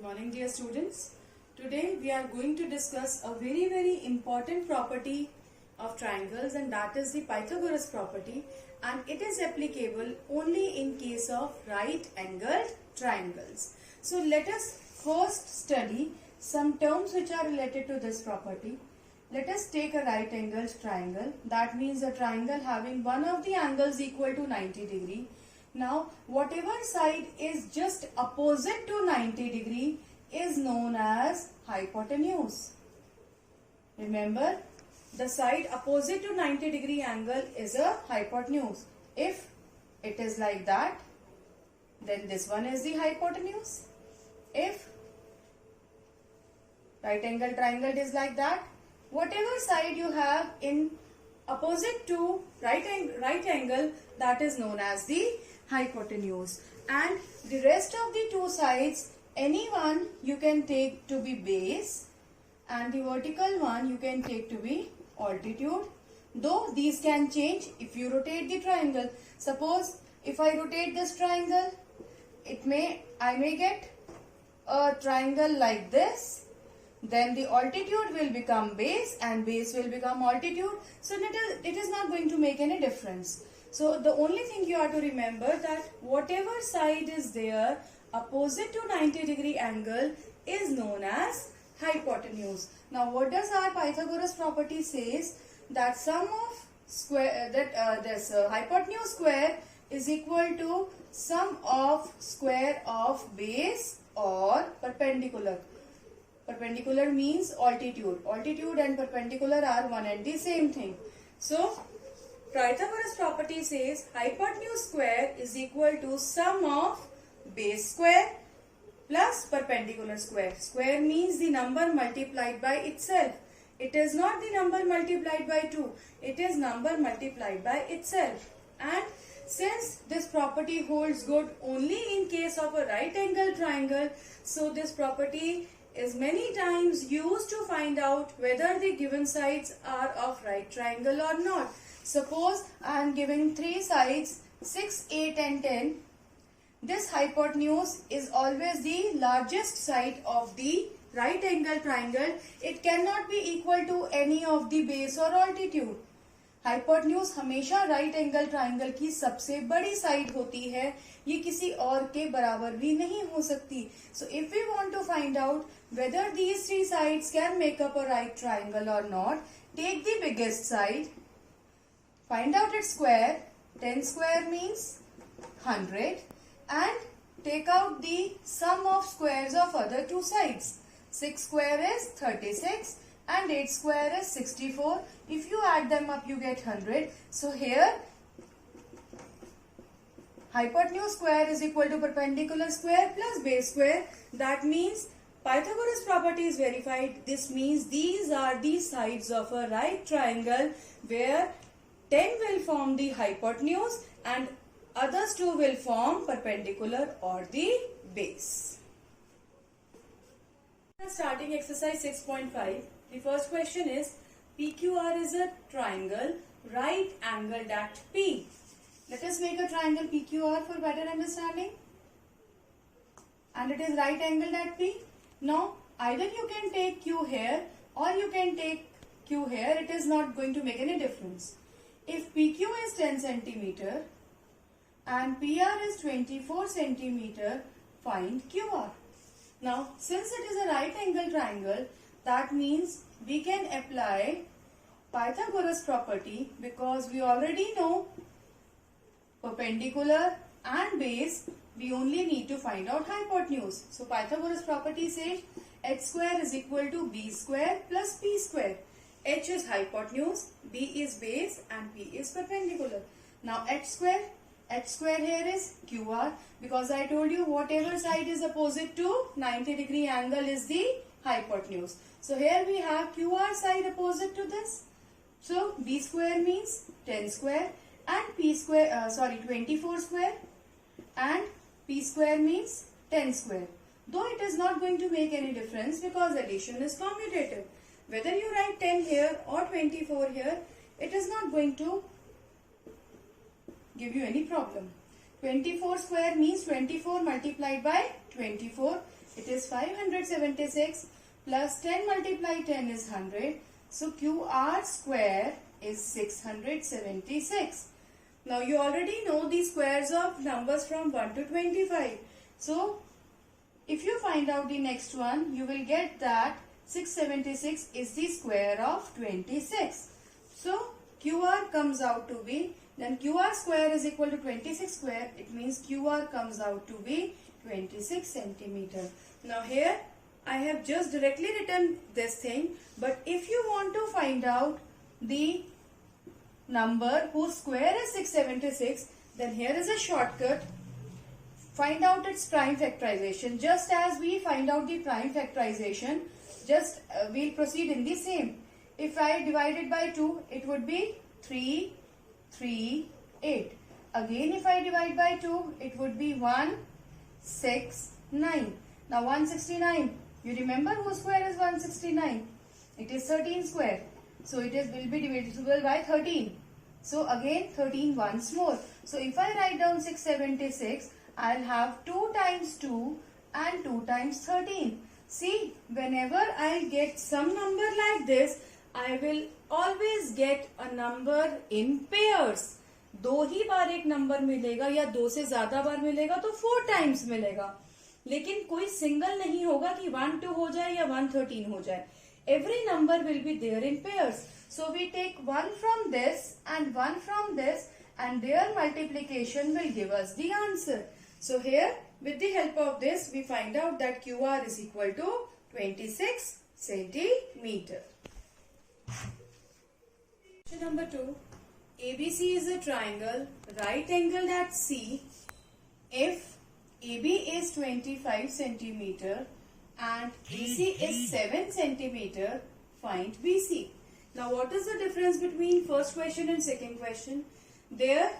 morning, dear students. Today we are going to discuss a very important property of triangles, and that is the Pythagoras property, and it is applicable only in case of right angled triangles. So let us first study some terms which are related to this property. Let us take a right angled triangle. That means a triangle having one of the angles equal to 90 degree. Now, whatever side is just opposite to 90 degree is known as hypotenuse. Remember, the side opposite to 90 degree angle is a hypotenuse. If it is like that, then this one is the hypotenuse. If right angle triangle is like that, whatever side you have in opposite to right angle, that is known as the hypotenuse, and the rest of the two sides, any one you can take to be base and the vertical one you can take to be altitude, though these can change if you rotate the triangle. Suppose if I rotate this triangle, I may get a triangle like this. Then the altitude will become base and base will become altitude. So it is not going to make any difference. So the only thing you have to remember that whatever side is there opposite to 90 degree angle is known as hypotenuse. Now what does our Pythagoras property says? That sum of square this hypotenuse square is equal to sum of square of base or perpendicular. Perpendicular means altitude. Altitude and perpendicular are one and the same thing. So, Pythagoras property says hypotenuse square is equal to sum of base square plus perpendicular square. Square means the number multiplied by itself. It is not the number multiplied by 2. It is number multiplied by itself. And since this property holds good only in case of a right angle triangle, so this property is many times used to find out whether the given sides are of right triangle or not. Suppose I am giving three sides 6, 8 and 10. This hypotenuse is always the largest side of the right angle triangle. It cannot be equal to any of the base or altitude. Hypotenuse हमेशा right angle triangle की सबसे बड़ी side होती है, ये किसी और के बराबर भी नहीं हो सकती. So if we want to find out whether these three sides can make up a right triangle और not, take the biggest side, find out its square. 10 square means 100, and take out the sum of squares of other two sides. 6 square is 36 and 8 square is 64. If you add them up, you get 100. So here hypotenuse square is equal to perpendicular square plus base square. That means Pythagoras property is verified. This means these are the sides of a right triangle where 10 will form the hypotenuse and others two will form perpendicular or the base. Starting exercise 6.5. The first question is, PQR is a triangle right angled at P. Let us make a triangle PQR for better understanding. And it is right angled at P. Now, either you can take Q here or you can take Q here. It is not going to make any difference. If PQ is 10 centimeter and PR is 24 centimeter, find QR. Now, since it is a right angle triangle, that means we can apply Pythagoras property because we already know perpendicular and base. We only need to find out hypotenuse. So, Pythagoras property says h square is equal to b square plus p square. H is hypotenuse, b is base and p is perpendicular. Now, h square here is QR because I told you whatever side is opposite to 90 degree angle is the hypotenuse. So here we have QR side opposite to this. So b square means 10 square and 24 square, and p square means 10 square. Though it is not going to make any difference because addition is commutative. Whether you write 10 here or 24 here, it is not going to give you any problem. 24 square means 24 multiplied by 24. It is 576 plus 10 multiply 10 is 100. So QR square is 676. Now you already know the squares of numbers from 1 to 25. So if you find out the next one, you will get that 676 is the square of 26. So QR comes out to be, then QR square is equal to 26 square. It means QR comes out to be 26 centimeter. Now here I have just directly written this thing, but if you want to find out the number whose square is 676, then here is a shortcut. Find out its prime factorization. Just as we find out the prime factorization, we'll proceed in the same. If I divide it by 2, it would be 3, 3, 8. Again, if I divide by 2, it would be 1, 6, 9. Now 169. You remember whose square is 169? It is 13 square. So it will be divisible by 13. So again 13 once more. So if I write down 676, I'll have 2 times 2 and 2 times 13. See, whenever I get some number like this, I will always get a number in pairs. 2 ही बार एक number मिलेगा या 2 से ज्यादा बार मिलेगा तो 4 times मिलेगा, लेकिन कोई सिंगल नहीं होगा कि 1 2 हो जाए या 1 13 हो जाए. Every number will be there in pairs. So we take 1 from this and 1 from this, and their multiplication will give us the answer. So here, with the help of this, we find out that QR is equal to 26 centimeter. Question number 2. ABC is a triangle, right angled at C. If AB is 25 centimeter and AC is 7 centimeter, find BC. Now what is the difference between first question and second question? There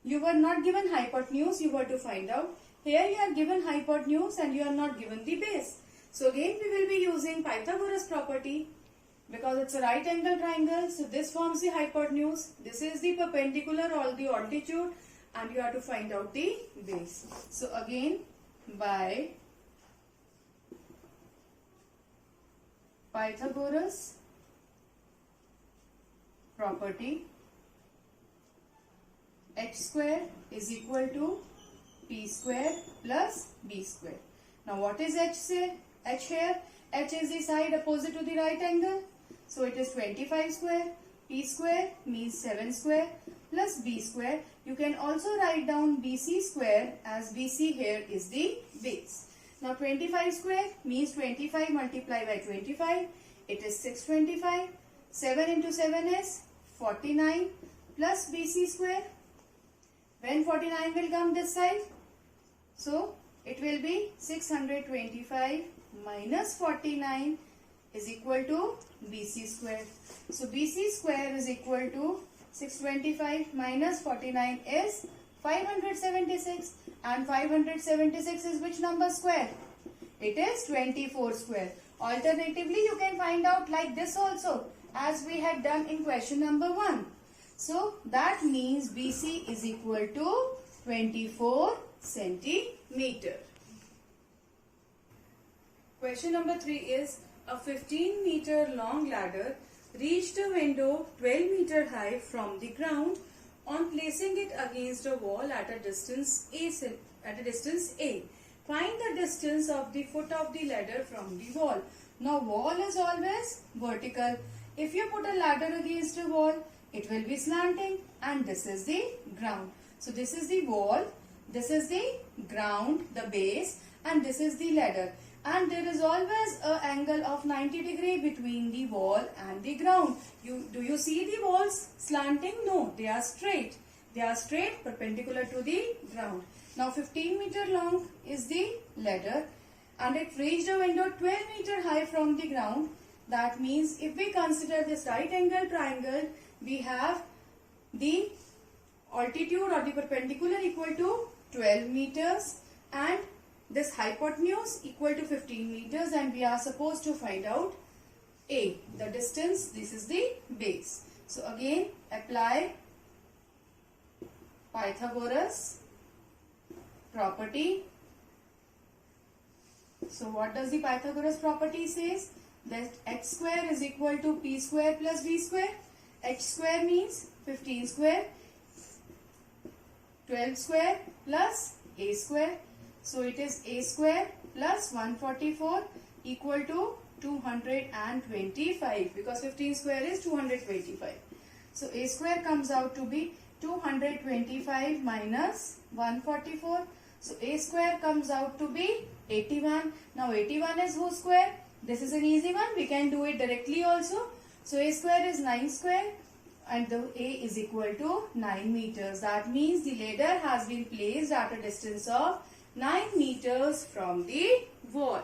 you were not given hypotenuse, you were to find out. Here you are given hypotenuse and you are not given the base. So again we will be using Pythagoras property because it's a right angle triangle. So this forms the hypotenuse, this is the perpendicular or the altitude, and you have to find out the base. So again by Pythagoras property, h square is equal to p square plus b square. Now what is h say? H here, h is the side opposite to the right angle. So it is 25 square. P square means 7 square plus b square. You can also write down bc square as bc here is the base. Now 25 square means 25 multiplied by 25. It is 625. 7 into 7 is 49 plus bc square. When 49 will come this side? So it will be 625 minus 49 is equal to BC square. So BC square is equal to 625 minus 49 is 576, and 576 is which number square? It is 24 square. Alternatively, you can find out like this also, as we had done in question number 1. So that means BC is equal to 24 centimeter. Question number 3 is a 15 meter long ladder reached a window 12 meter high from the ground on placing it against a wall at a distance A. Find the distance of the foot of the ladder from the wall. Now wall is always vertical. If you put a ladder against a wall, it will be slanting, and this is the ground. So this is the wall, this is the ground, the base, and this is the ladder. And there is always an angle of 90 degree between the wall and the ground. Do you see the walls slanting? No, they are straight. They are straight perpendicular to the ground. Now 15 meter long is the ladder, and it reached a window 12 meter high from the ground. That means if we consider this right angle triangle, we have the altitude or the perpendicular equal to 12 meters and this hypotenuse equal to 15 meters, and we are supposed to find out A, the distance. This is the base. So again apply Pythagoras property. So what does the Pythagoras property says? That x square is equal to p square plus b square. X square means 15 square, 12 square plus a square. So it is a square plus 144 equal to 225, because 15 square is 225. So a square comes out to be 225 minus 144. So a square comes out to be 81. Now 81 is whose square? This is an easy one. We can do it directly also. So a square is 9 square and the a is equal to 9 meters. That means the ladder has been placed at a distance of 9 meters from the wall.